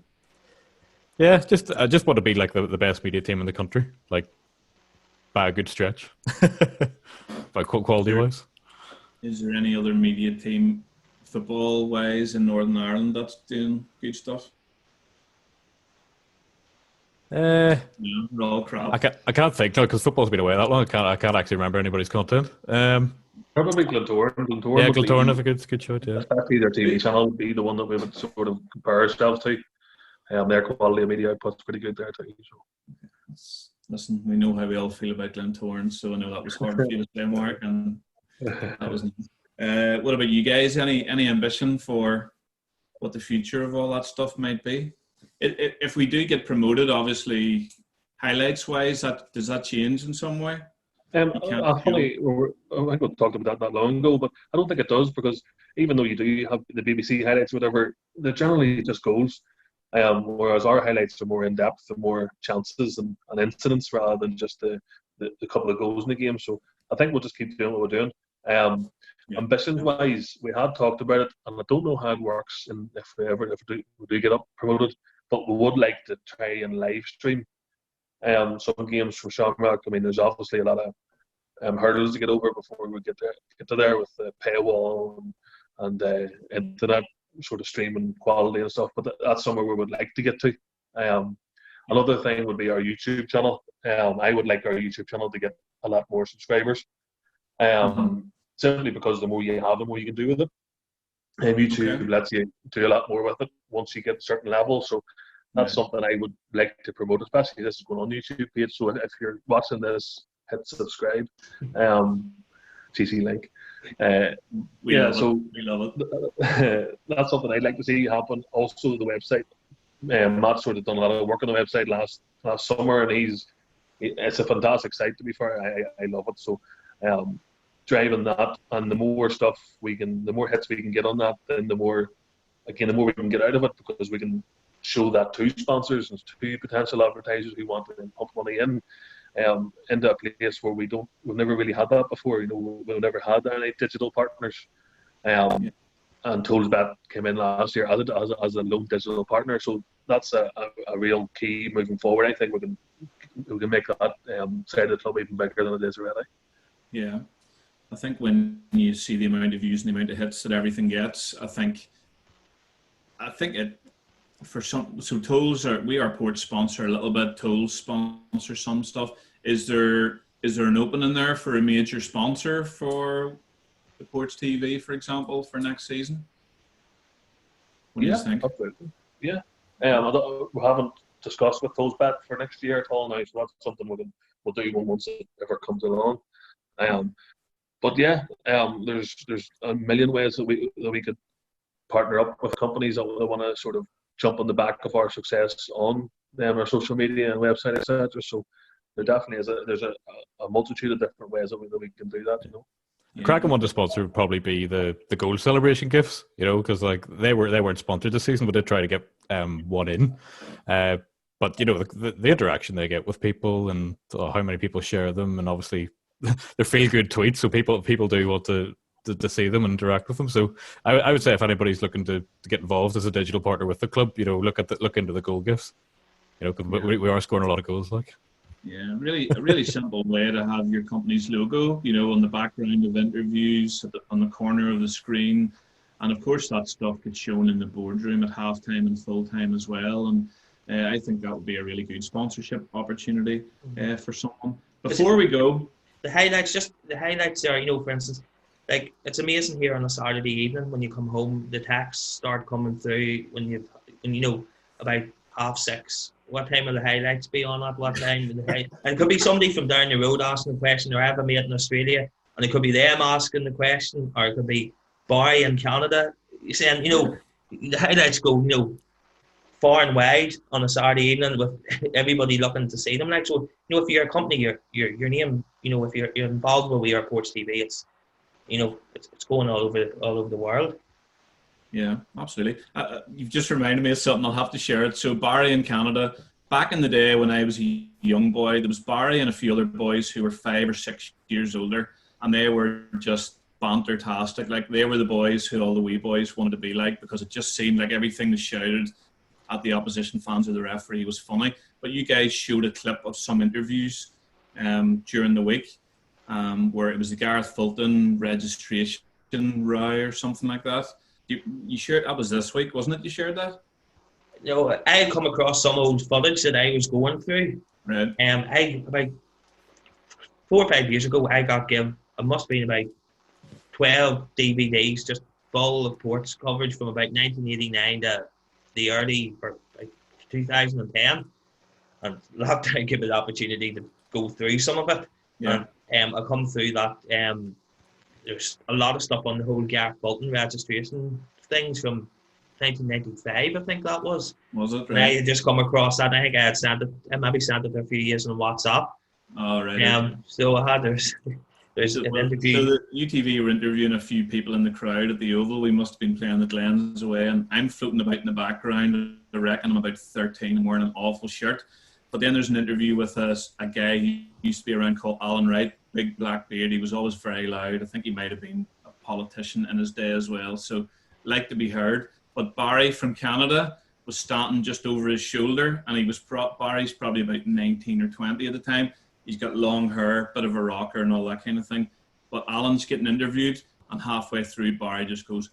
want to be like the best media team in the country, like by a good stretch, by quality wise. Is there any other media team football wise in Northern Ireland that's doing good stuff? Yeah, we're all crap. I can't think now because football's been away that long. I can't actually remember anybody's content. Probably Glentoran. Yeah, Glentoran have a good show. Yeah, especially their TV channel would be the one that we would sort of compare ourselves to. Their quality of media output's pretty good there too. So. Listen, we know how we all feel about Glentoran, so I know that was hard for you to say, Mark, and that was. What about you guys? Any ambition for what the future of all that stuff might be? If we do get promoted, obviously, highlights-wise, does that change in some way? I think we talked about that not long ago, but I don't think it does, because even though you do have the BBC highlights or whatever, they're generally just goals, whereas our highlights are more in-depth and more chances and incidents rather than just the couple of goals in the game. So I think we'll just keep doing what we're doing. Ambitions-wise, we had talked about it, and I don't know how it works if we do get up promoted, but we would like to try and live stream some games from Shamrock. I mean, there's obviously a lot of hurdles to get over before we get to there with the paywall and internet sort of streaming quality and stuff. But that's somewhere we would like to get to. Another thing would be our YouTube channel. I would like our YouTube channel to get a lot more subscribers. simply because the more you have, the more you can do with it. And YouTube lets you do a lot more with it once you get a certain level. So that's something I would like to promote, especially this is going on YouTube page. So if you're watching this, hit subscribe. CC link. We love it. That's something I'd like to see happen. Also, the website. Matt sort of done a lot of work on the website last summer, and it's a fantastic site, to be fair. I love it. So driving that, and the more hits we can get on that, then the more we can get out of it, because we can show that to sponsors and to potential advertisers who want to pump money into a place where we've never really had that before. We've never had any digital partners. And Tollsbet came in last year as a lone digital partner, so that's a real key moving forward. I think we can make that side of the club even bigger than it is already. Yeah, I think when you see the amount of views and the amount of hits that everything gets, I think it for some. So Tolls we are port sponsor a little bit. Tolls sponsor some stuff. Is there an opening there for a major sponsor for the Ports TV, for example, for next season? What do you think? Absolutely. Yeah. We haven't discussed with Tollsbet for next year at all now, so that's something we'll do once it ever comes along. But yeah, there's a million ways that we could partner up with companies that want to sort of jump on the back of our success on our social media and website, etc. So there definitely is there's a multitude of different ways that we can do that. The cracking one to sponsor would probably be the goal celebration gifts, because like they weren't sponsored this season, but they try to get one in. But the interaction they get with people and how many people share them, and obviously they're feel good tweets, so people do want to see them and interact with them. So I would say if anybody's looking to get involved as a digital partner with the club, look into the goal gifts. Because we are scoring a lot of goals, like. Yeah, a really simple way to have your company's logo, on the background of interviews, on the corner of the screen. And of course, that stuff gets shown in the boardroom at halftime and full time as well. And I think that would be a really good sponsorship opportunity for someone. Before we go, the highlights are, for instance, like it's amazing here on a Saturday evening when you come home, the texts start coming through when about 6:30. What time will the highlights be on at what time? And it could be somebody from down the road asking the question, or I have a mate in Australia, and it could be them asking the question, or it could be Barry in Canada saying, the highlights go, far and wide on a Saturday evening with everybody looking to see them. Like, so, if you're a company, your name, if you're involved with We Are Ports TV, it's going all over the world. Yeah, absolutely. You've just reminded me of something. I'll have to share it. So Barry in Canada, back in the day when I was a young boy, there was Barry and a few other boys who were 5 or 6 years older, and they were just banter-tastic. Like, they were the boys who all the wee boys wanted to be like, because it just seemed like everything they shouted at the opposition fans or the referee was funny. But you guys showed a clip of some interviews during the week where it was the Gareth Fulton registration row or something like that. You shared that was this week, wasn't it? You shared that? I had come across some old footage that I was going through. Right. About 4 or 5 years ago, I got given, it must have been about 12 DVDs just full of ports coverage from about 1989 to the early, or like 2010. And lockdown gave me the opportunity to go through some of it. Yeah. And I come through that. There's a lot of stuff on the whole Gareth Bolton registration things from 1995, I think that was. Was it? Right. And I had just come across that. I think I had sent it. I maybe sent it a few years on WhatsApp. Oh, right. So I had there's an interview. So the UTV were interviewing a few people in the crowd at the Oval. We must have been playing the Glens away, and I'm floating about in the background. I reckon I'm about 13 and wearing an awful shirt. But then there's an interview with a guy who used to be around called Alan Wright, big black beard. He was always very loud. I think he might have been a politician in his day as well. So like to be heard. But Barry from Canada was standing just over his shoulder, and Barry's probably about 19 or 20 at the time. He's got long hair, bit of a rocker and all that kind of thing. But Alan's getting interviewed, and halfway through, Barry just goes,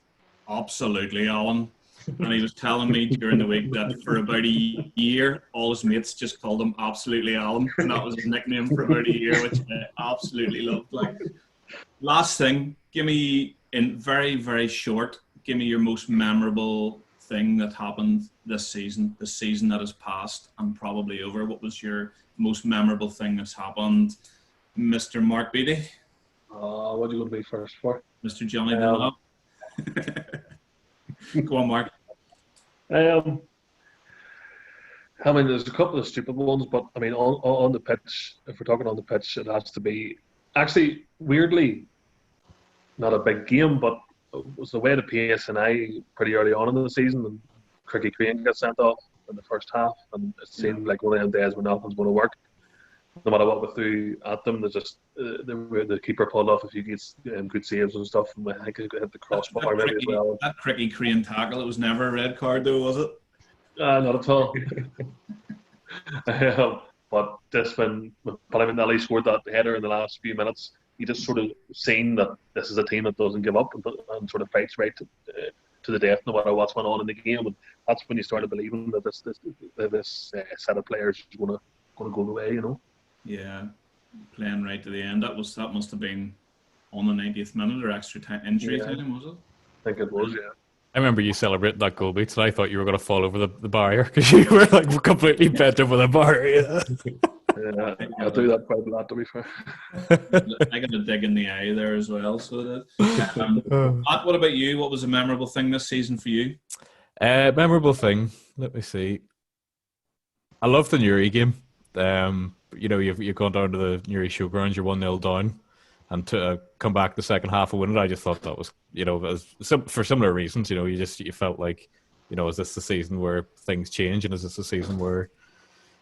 "Absolutely, Alan." And he was telling me during the week that for about a year, all his mates just called him Absolutely Alan. And that was his nickname for about a year, which I absolutely loved. Like, last thing, give me, in very, very short, give me your most memorable thing that happened this season, the season that has passed and probably over. What was your most memorable thing that's happened, Mr. Mark Beatty? What are you going to be first for? Mr. Jonny Dunlop. Go on, Mark. I mean, there's a couple of stupid ones, but I mean, on the pitch, if we're talking on the pitch, it has to be actually weirdly not a big game, but it was the way the PSNI pretty early on in the season, and Cricky Crane got sent off in the first half, and it seemed like one of them days when nothing's going to work. No matter what we threw at them, they just the keeper pulled off a few good saves and stuff, and I think it hit the crossbar maybe as well. That Cricky Crane tackle, it was never a red card though, was it? Not at all. But just when Nelly scored that header in the last few minutes, you just sort of seen that this is a team that doesn't give up and sort of fights right to the death, no matter what's going on in the game. And that's when you started believing that this set of players is going to go the way, you know. Yeah, playing right to the end. That must have been on the 90th minute or extra time, injury time, was it? I think it was, yeah. I remember you celebrating that goal, Beats, and I thought you were going to fall over the barrier because you were like completely bent over the barrier. Yeah, I do that quite a lot, to be fair. I got a dig in the eye there as well. So that. Matt, what about you? What was a memorable thing this season for you? Memorable thing. Let me see. I love the Newry game. You know, you've gone down to the Newry Showgrounds, you're 1-0 down, and to come back the second half and win it, I just thought that was, you know, for similar reasons. You know, you felt like, you know, is this the season where things change, and is this the season where,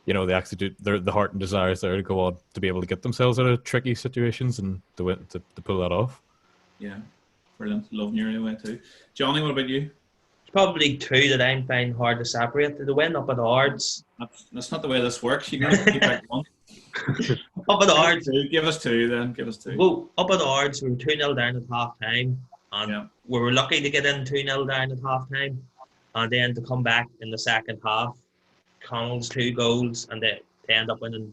you know, they actually do the heart and desires there to go on to be able to get themselves out of tricky situations and to pull that off. Yeah, brilliant. Love Newry away too. Jonny, what about you? It's probably two that I'm finding hard to separate. The win up at Ards. That's not the way this works. You got to keep out one. Up at Ards. Give us two then. Give us two. Well, up at Ards, we were 2-0 down at half time. And we were lucky to get in 2-0 down at half time. And then to come back in the second half, Connell's 2 goals, and they end up winning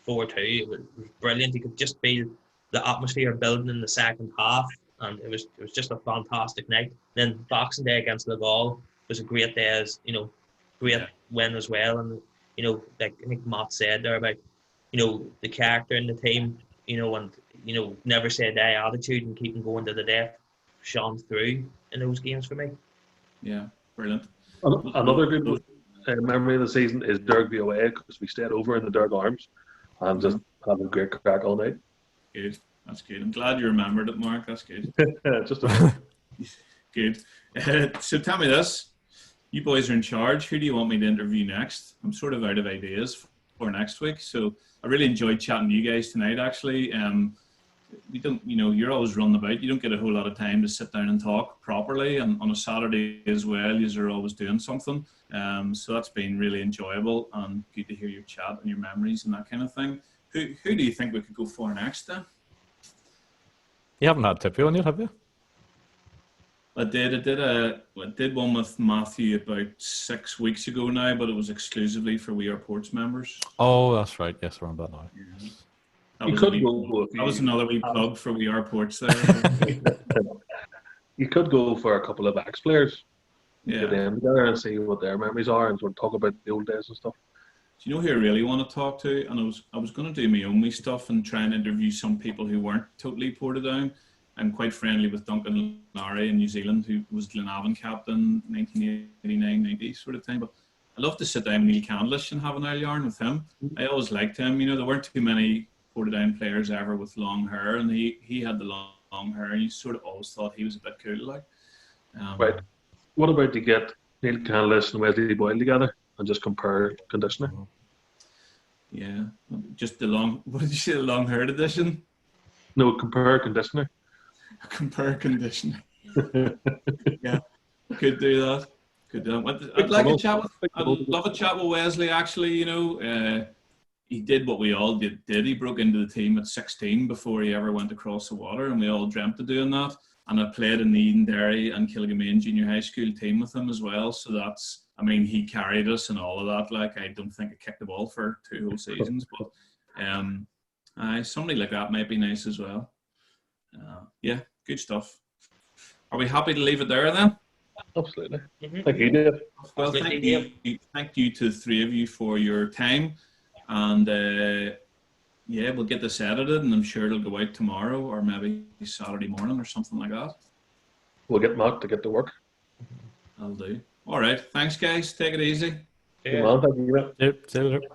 4-2. It was brilliant. You could just feel the atmosphere building in the second half, and it was just a fantastic night. Then Boxing Day against Legal was a great day, as you know, great win as well. And you know, like I think Matt said there about, you know, the character in the team, you know, and you know, never say die attitude and keeping going to the death shone through in those games for me. Yeah, brilliant. Another good memory of the season is Derby away, because we stayed over in the Derg Arms and just had a great crack all night. Good, that's good. I'm glad you remembered it, Mark. That's good. Just a good. So tell me this: you boys are in charge. Who do you want me to interview next? I'm sort of out of ideas for next week, so I really enjoyed chatting to you guys tonight. Actually, we don't, you know, you're always running about. You don't get a whole lot of time to sit down and talk properly, and on a Saturday as well, you're always doing something. So that's been really enjoyable and good to hear your chat and your memories and that kind of thing. Who do you think we could go for next then? You haven't had Tippy on yet, have you? I did one with Matthew about 6 weeks ago now, but it was exclusively for We Are Ports members. Oh, that's right. Yes, we're on that now. Yeah. That was another wee plug for We Are Ports there. You could go for a couple of ex-players. Yeah. Get them together and see what their memories are and sort of talk about the old days and stuff. Do you know who I really want to talk to? And I was going to do my own wee stuff and try and interview some people who weren't totally Portadown. I'm quite friendly with Duncan Larry in New Zealand, who was Glenavon captain 1989-90 sort of thing. But I'd love to sit down with Neil Candlish and have an old yarn with him. I always liked him. You know, there weren't too many Portadown players ever with long hair, and he had the long hair, and you sort of always thought he was a bit cool, like. Right. What about to get Neil Candlish and Wesley Boyle together and just compare conditioner? Yeah, just what did you say, the long-haired edition? No, compare conditioner. Compare conditioner. Yeah, could do that. I'd like a chat with. I'd love a chat with Wesley. Actually, you know, he did what we all did. He broke into the team at 16 before he ever went across the water, and we all dreamt of doing that. And I played in the Edenderry and Killigamane junior high school team with him as well. So that's, I mean, he carried us and all of that. Like, I don't think I kicked the ball for 2 whole seasons, but somebody like that might be nice as well. Yeah, Good stuff. Are we happy to leave it there then? Absolutely. Thank you, Dave. Well, thank you to the three of you for your time, and yeah, we'll get this edited, and I'm sure it'll go out tomorrow or maybe Saturday morning or something like that. We'll get Mark to get to work. I'll do. All right, thanks guys. Take it easy. Good man, thank you. Yep, see you later.